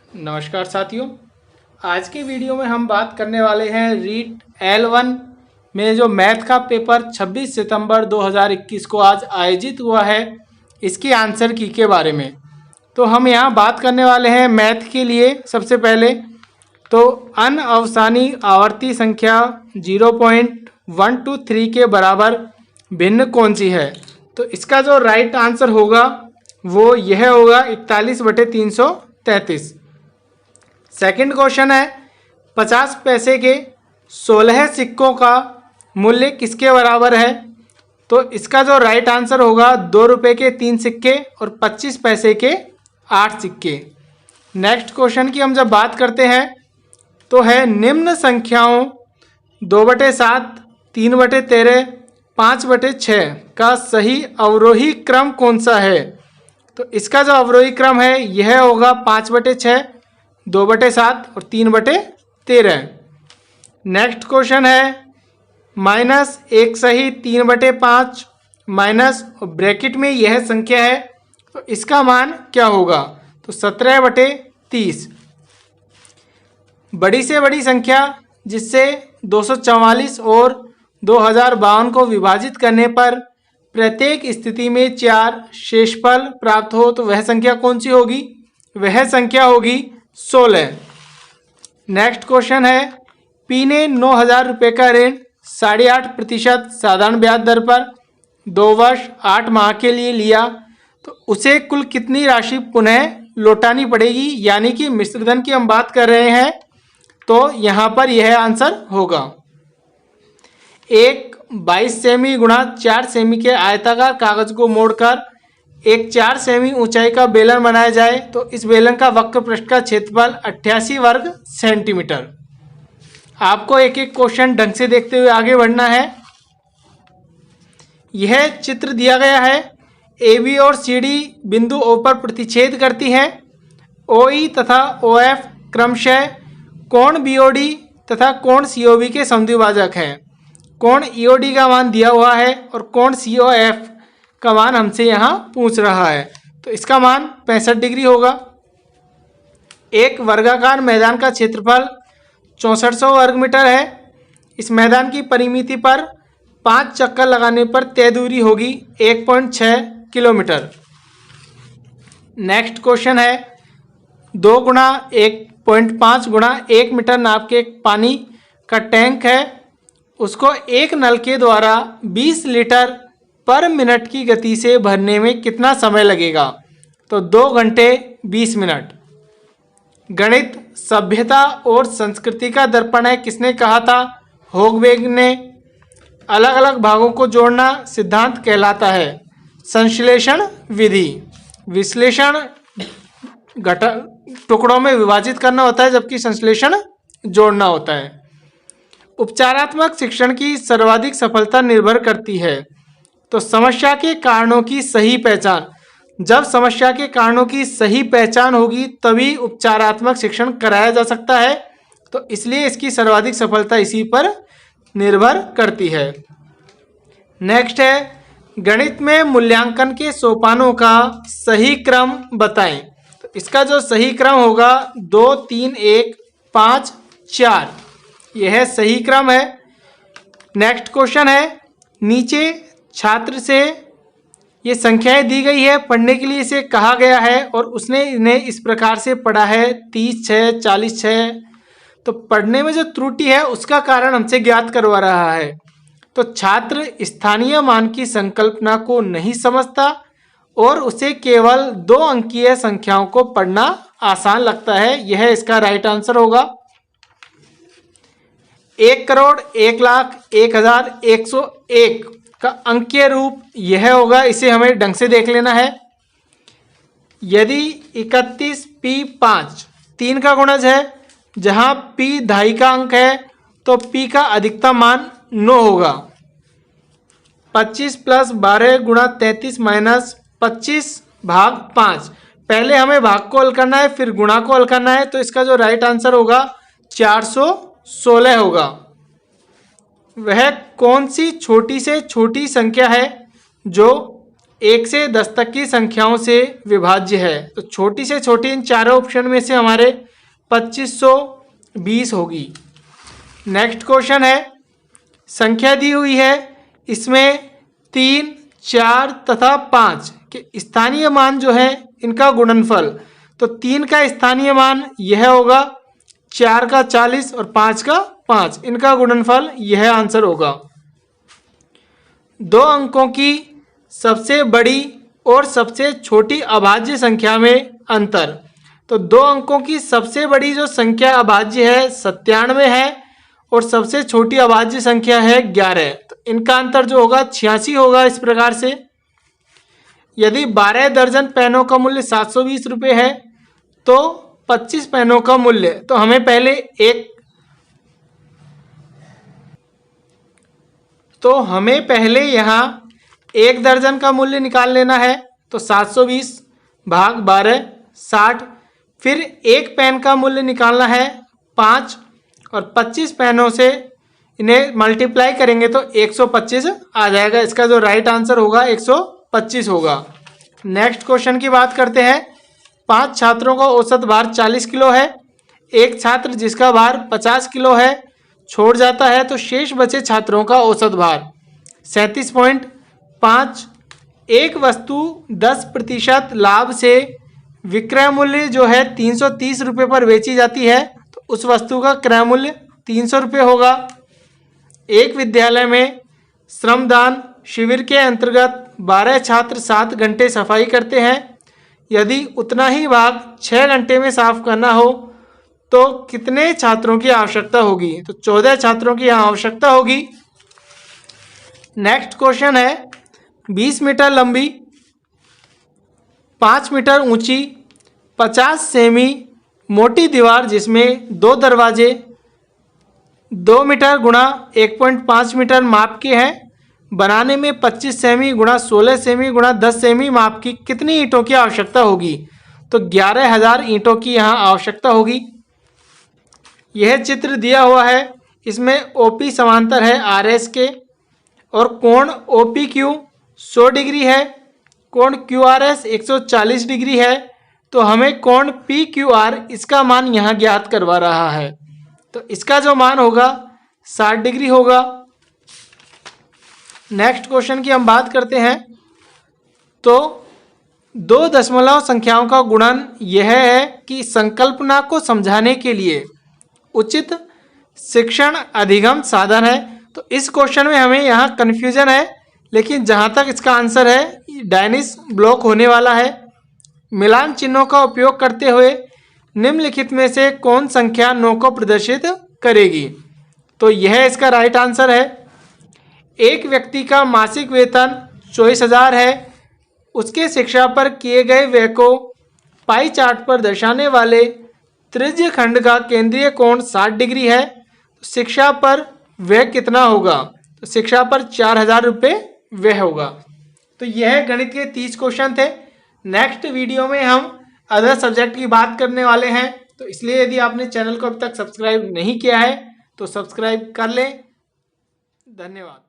नमस्कार साथियों, आज की वीडियो में हम बात करने वाले हैं रीट L1 में जो मैथ का पेपर 26 सितंबर 2021 को आज आयोजित हुआ है, इसकी आंसर की के बारे में। तो हम यहाँ बात करने वाले हैं मैथ के लिए। सबसे पहले तो अनअवसानी आवर्ती संख्या 0.123 के बराबर भिन्न कौन सी है। तो इसका जो राइट आंसर होगा वो यह होगा 41/333। सेकंड क्वेश्चन है 50 पैसे के 16 सिक्कों का मूल्य किसके बराबर है। तो इसका जो राइट आंसर होगा 2 रुपये के 3 सिक्के और 25 पैसे के 8 सिक्के। नेक्स्ट क्वेश्चन की हम जब बात करते हैं तो है निम्न संख्याओं 2/7, 3/13, 5/6 का सही अवरोही क्रम कौन सा है। तो इसका जो अवरोही क्रम है यह होगा 5/6, 2/7 और 3/13। नेक्स्ट क्वेश्चन है -1 सही 3/5 माइनस ब्रैकेट में यह संख्या है, तो इसका मान क्या होगा। तो 17/30। बड़ी से बड़ी संख्या जिससे 244 और 2052 को विभाजित करने पर प्रत्येक स्थिति में 4 शेषफल प्राप्त हो तो वह संख्या कौन सी होगी। वह संख्या होगी 16। नेक्स्ट क्वेश्चन है पी ने 9,000 रुपये का ऋण 8.5% साधारण ब्याज दर पर 2 वर्ष 8 माह के लिए लिया, तो उसे कुल कितनी राशि पुनः लौटानी पड़ेगी। यानी कि मिश्र धन की हम बात कर रहे हैं, तो यहाँ पर यह आंसर होगा। एक 22 सेमी गुणा 4 सेमी के आयताकार कागज को मोड़कर एक 4 सेमी ऊंचाई का बेलन बनाया जाए तो इस बेलन का वक्र पृष्ठ का क्षेत्रफल 88 वर्ग सेंटीमीटर। आपको एक एक क्वेश्चन ढंग से देखते हुए आगे बढ़ना है। यह चित्र दिया गया है। ए बी और सी डी बिंदु ओ पर प्रतिच्छेद करती है। ओ ई तथा ओ एफ क्रमशः कोण बी ओ डी तथा कोण सी ओ बी के समद्विभाजक हैं। कोण ई ओ डी का मान दिया हुआ है और कोण सी ओ एफ का मान हमसे यहाँ पूछ रहा है, तो इसका मान 65 डिग्री होगा। एक वर्गाकार मैदान का क्षेत्रफल 6400 वर्ग मीटर है। इस मैदान की परिमिति पर 5 चक्कर लगाने पर तय दूरी होगी 1.6 किलोमीटर। नेक्स्ट क्वेश्चन है 2 × 1.5 × 1 मीटर नाप के एक पानी का टैंक है, उसको एक नल के द्वारा 20 लीटर पर मिनट की गति से भरने में कितना समय लगेगा। तो 2 घंटे 20 मिनट। गणित सभ्यता और संस्कृति का दर्पण है किसने कहा था। होगवेग ने। अलग अलग भागों को जोड़ना सिद्धांत कहलाता है संश्लेषण विधि। विश्लेषण टुकड़ों में विभाजित करना होता है, जबकि संश्लेषण जोड़ना होता है। उपचारात्मक शिक्षण की सर्वाधिक सफलता निर्भर करती है। तो समस्या के कारणों की सही पहचान। जब समस्या के कारणों की सही पहचान होगी तभी उपचारात्मक शिक्षण कराया जा सकता है, तो इसलिए इसकी सर्वाधिक सफलता इसी पर निर्भर करती है। नेक्स्ट है गणित में मूल्यांकन के सोपानों का सही क्रम बताएं। तो इसका जो सही क्रम होगा 2 3 1 5 4, यह सही क्रम है। नेक्स्ट क्वेश्चन है नीचे छात्र से ये संख्याएं दी गई है, पढ़ने के लिए इसे कहा गया है और उसने इन्हें इस प्रकार से पढ़ा है 30/6, 40/6। तो पढ़ने में जो त्रुटि है उसका कारण हमसे ज्ञात करवा रहा है। तो छात्र स्थानीय मान की संकल्पना को नहीं समझता और उसे केवल 2 अंकीय संख्याओं को पढ़ना आसान लगता है। यह इसका राइट आंसर होगा। 1,01,01,101 का अंकीय रूप यह होगा, इसे हमें ढंग से देख लेना है। यदि 31 P 5 3 का गुणज है, जहां P 2.5 का अंक है तो P का अधिकतम मान 9 होगा। 25 + 12 × 33 - 25 भाग 5। पहले हमें भाग को हल करना है, फिर गुणा को हल करना है, तो इसका जो राइट आंसर होगा 416 होगा। वह कौन सी छोटी से छोटी संख्या है जो 1 से 10 तक की संख्याओं से विभाज्य है। तो छोटी से छोटी इन चारों ऑप्शन में से हमारे 2520 होगी। नेक्स्ट क्वेश्चन है, संख्या दी हुई है, इसमें 3, 4 तथा 5 के स्थानीय मान जो है इनका गुणनफल। तो 3 का स्थानीय मान यह होगा, 4 का 40 और 5 का 5, इनका गुणनफल यह आंसर होगा। 2 अंकों की सबसे बड़ी और सबसे छोटी अभाज्य संख्या में अंतर। तो 2 अंकों की सबसे बड़ी जो संख्या अभाज्य है 97 है और सबसे छोटी अभाज्य संख्या है 11। तो इनका अंतर जो होगा 86 होगा। इस प्रकार से यदि 12 दर्जन पेनों का मूल्य 720 रुपये है तो 25 पेनों का मूल्य, तो हमें पहले यहाँ 1 दर्जन का मूल्य निकाल लेना है। तो 720 भाग 12 60, फिर 1 पेन का मूल्य निकालना है 5 और 25 पेनों से इन्हें मल्टीप्लाई करेंगे तो 125 आ जाएगा। इसका जो राइट आंसर होगा 125 होगा। नेक्स्ट क्वेश्चन की बात करते हैं। 5 छात्रों का औसत भार 40 किलो है। एक छात्र जिसका भार 50 किलो है छोड़ जाता है तो शेष बचे छात्रों का औसत भार 37.5। एक वस्तु 10% लाभ से विक्रय मूल्य जो है 330 रुपये पर बेची जाती है तो उस वस्तु का क्रय मूल्य 300 रुपये होगा। एक विद्यालय में श्रमदान शिविर के अंतर्गत 12 छात्र 7 घंटे सफाई करते हैं। यदि उतना ही भाग 6 घंटे में साफ करना हो तो कितने छात्रों की आवश्यकता होगी? तो 14 छात्रों की यहाँ आवश्यकता होगी। नेक्स्ट क्वेश्चन है, 20 मीटर लंबी, 5 मीटर ऊंची, 50 सेमी मोटी दीवार जिसमें 2 दरवाजे 2 मीटर गुणा 1.5 मीटर माप के हैं बनाने में 25 सेमी गुणा 16 सेमी गुणा 10 सेमी माप की कितनी ईंटों की आवश्यकता होगी? तो 11,000 ईंटों की यहाँ आवश्यकता होगी। यह चित्र दिया हुआ है, इसमें ओपी समांतर है आरएस के और कोण ओपी क्यू 100 डिग्री है, कोण क्यूआरएस 140 डिग्री है। तो हमें कोण पी क्यू आर इसका मान यहाँ ज्ञात करवा रहा है। तो इसका जो मान होगा 60 डिग्री होगा। नेक्स्ट क्वेश्चन की हम बात करते हैं। तो 2 दशमलव संख्याओं का गुणन यह है कि संकल्पना को समझाने के लिए उचित शिक्षण अधिगम साधन है। तो इस क्वेश्चन में हमें यहाँ कन्फ्यूजन है, लेकिन जहाँ तक इसका आंसर है डायनिस ब्लॉक होने वाला है। मिलान चिन्हों का उपयोग करते हुए निम्नलिखित में से कौन संख्या 9 को प्रदर्शित करेगी? तो यह इसका राइट आंसर है। एक व्यक्ति का मासिक वेतन 24,000 है, उसके शिक्षा पर किए गए व्यय को पाई चार्ट पर दर्शाने वाले त्रिज्य खंड का केंद्रीय कोण 60 डिग्री है। शिक्षा पर व्यय कितना होगा? तो शिक्षा पर 4,000 रुपये व्यय होगा। तो यह गणित के 30 क्वेश्चन थे। नेक्स्ट वीडियो में हम अदर सब्जेक्ट की बात करने वाले हैं, तो इसलिए यदि आपने चैनल को अभी तक सब्सक्राइब नहीं किया है तो सब्सक्राइब कर लें। धन्यवाद।